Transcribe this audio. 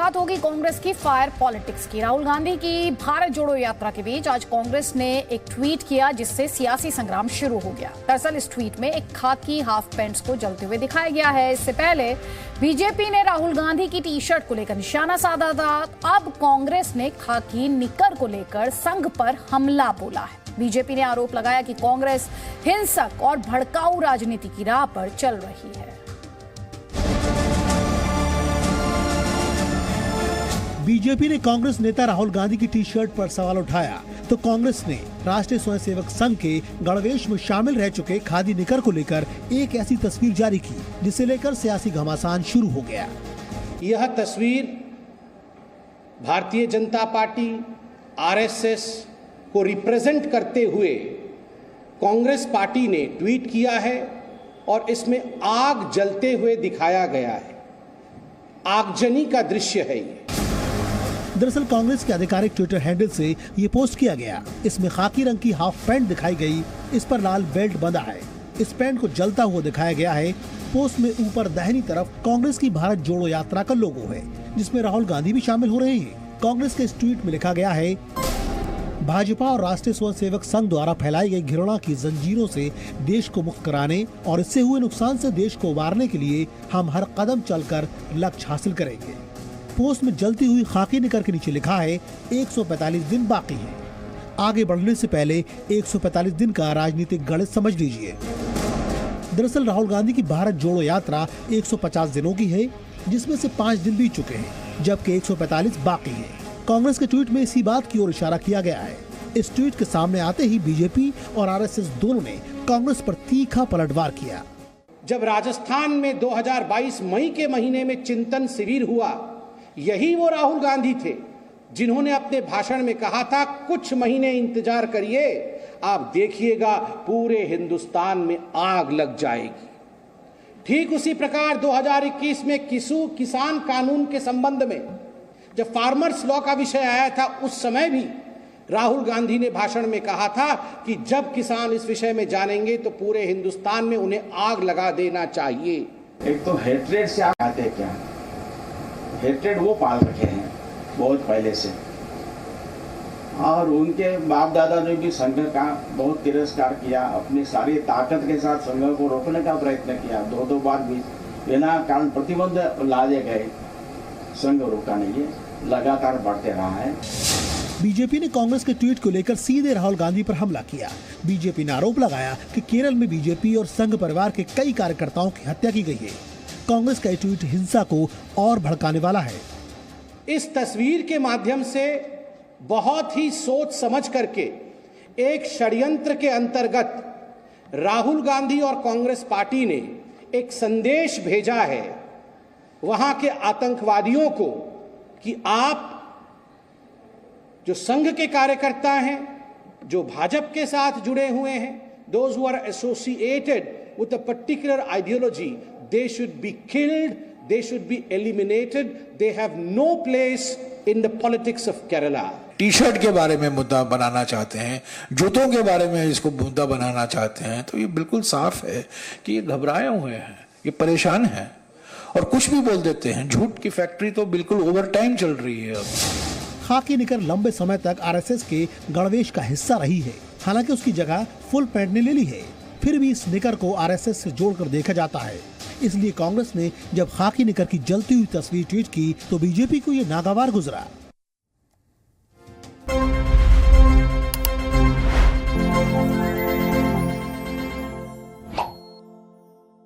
बात होगी कांग्रेस की फायर पॉलिटिक्स की। राहुल गांधी की भारत जोड़ो यात्रा के बीच आज कांग्रेस ने एक ट्वीट किया जिससे सियासी संग्राम शुरू हो गया। दरअसल इस ट्वीट में एक खाकी हाफ पैंट्स को जलते हुए दिखाया गया है। इससे पहले बीजेपी ने राहुल गांधी की टी शर्ट को लेकर निशाना साधा था। अब कांग्रेस ने खाकी निकर को लेकर संघ पर हमला बोला है। बीजेपी ने आरोप लगाया कि कांग्रेस हिंसक और भड़काऊ राजनीति की राह पर चल रही है। बीजेपी ने कांग्रेस नेता राहुल गांधी की टी शर्ट पर सवाल उठाया तो कांग्रेस ने राष्ट्रीय स्वयंसेवक संघ के गणवेश में शामिल रह चुके खादी निकर को लेकर एक ऐसी तस्वीर जारी की जिसे लेकर सियासी घमासान शुरू हो गया। यह तस्वीर भारतीय जनता पार्टी आरएसएस को रिप्रेजेंट करते हुए कांग्रेस पार्टी ने ट्वीट किया है और इसमें आग जलते हुए दिखाया गया है। आगजनी का दृश्य है ये। दरअसल कांग्रेस के आधिकारिक ट्विटर हैंडल से ये पोस्ट किया गया। इसमें खाकी रंग की हाफ पैंट दिखाई गई, इस पर लाल बेल्ट बंधा है। इस पैंट को जलता हुआ दिखाया गया है। पोस्ट में ऊपर दाहिनी तरफ कांग्रेस की भारत जोड़ो यात्रा का लोगो है जिसमें राहुल गांधी भी शामिल हो रहे हैं। कांग्रेस के इस ट्वीट में लिखा गया है, भाजपा और राष्ट्रीय स्वयंसेवक संघ द्वारा फैलाई गई घृणा की जंजीरों से देश को मुक्त कराने और इससे हुए नुकसान से देश को उबारने के लिए हम हर कदम चलकर लक्ष्य हासिल करेंगे। पोस्ट में जलती हुई खाकी निकर के नीचे लिखा है 145 दिन बाकी है। आगे बढ़ने से पहले 145 दिन का राजनीतिक गणित समझ लीजिए। दरअसल राहुल गांधी की भारत जोड़ो यात्रा 150 दिनों की है जिसमें से 5 दिन बीत चुके हैं जबकि 145 बाकी है। कांग्रेस के ट्वीट में इसी बात की ओर इशारा किया गया है। इस ट्वीट के सामने आते ही बीजेपी और आरएसएस दोनों ने कांग्रेस पर तीखा पलटवार किया। जब राजस्थान में 2022 मई के महीने में चिंतन शिविर हुआ, यही वो राहुल गांधी थे जिन्होंने अपने भाषण में कहा था कुछ महीने इंतजार करिए, आप देखिएगा पूरे हिंदुस्तान में आग लग जाएगी। ठीक उसी प्रकार 2021 में किसान कानून के संबंध में जब फार्मर्स लॉ का विषय आया था, उस समय भी राहुल गांधी ने भाषण में कहा था कि जब किसान इस विषय में जानेंगे तो पूरे हिंदुस्तान में उन्हें आग लगा देना चाहिए। एक तो हेट्रेड से आते हैं, क्या हेट्रेड वो पाल रखे हैं बहुत पहले से, और उनके बाप दादा ने भी संघ का बहुत तिरस्कार किया। अपनी सारी ताकत के साथ संघ को रोकने का प्रयत्न किया। दो बार भी बिना कारण प्रतिबंध लाए गए, संघ रुका नहीं है, लगातार बढ़ते रहा है। बीजेपी ने कांग्रेस के ट्वीट को लेकर सीधे राहुल गांधी पर हमला किया। बीजेपी ने आरोप लगाया कि केरल में बीजेपी और संघ परिवार के कई कार्यकर्ताओं की हत्या की गई है। कांग्रेस का ट्वीट हिंसा को और भड़काने वाला है। इस तस्वीर के माध्यम से बहुत ही सोच समझ करके एक षड्यंत्र के अंतर्गत राहुल गांधी और कांग्रेस पार्टी ने एक संदेश भेजा है वहां के आतंकवादियों को कि आप जो संघ के कार्यकर्ता हैं, जो भाजपा के साथ जुड़े हुए हैं, those who are associated with a particular ideology, they should be killed, they should be eliminated, they have no place in the politics of Kerala. T shirt के बारे में मुद्दा बनाना चाहते हैं, जूतों के बारे में इसको मुद्दा बनाना चाहते हैं, तो ये बिल्कुल साफ है कि ये घबराए हुए हैं, ये परेशान हैं और कुछ भी बोल देते हैं। झूठ की फैक्ट्री तो बिल्कुल ओवर टाइम चल रही है। अब खाकी निकर लंबे समय तक आरएसएस के गणवेश का हिस्सा रही है। हालांकि उसकी जगह फुल पैंट ने ले ली है, फिर भी इस निकर को आरएसएस से जोड़कर देखा जाता है। इसलिए कांग्रेस ने जब खाकी निकर की जलती हुई तस्वीर ट्वीट की तो बीजेपी को ये नागवार गुजरा।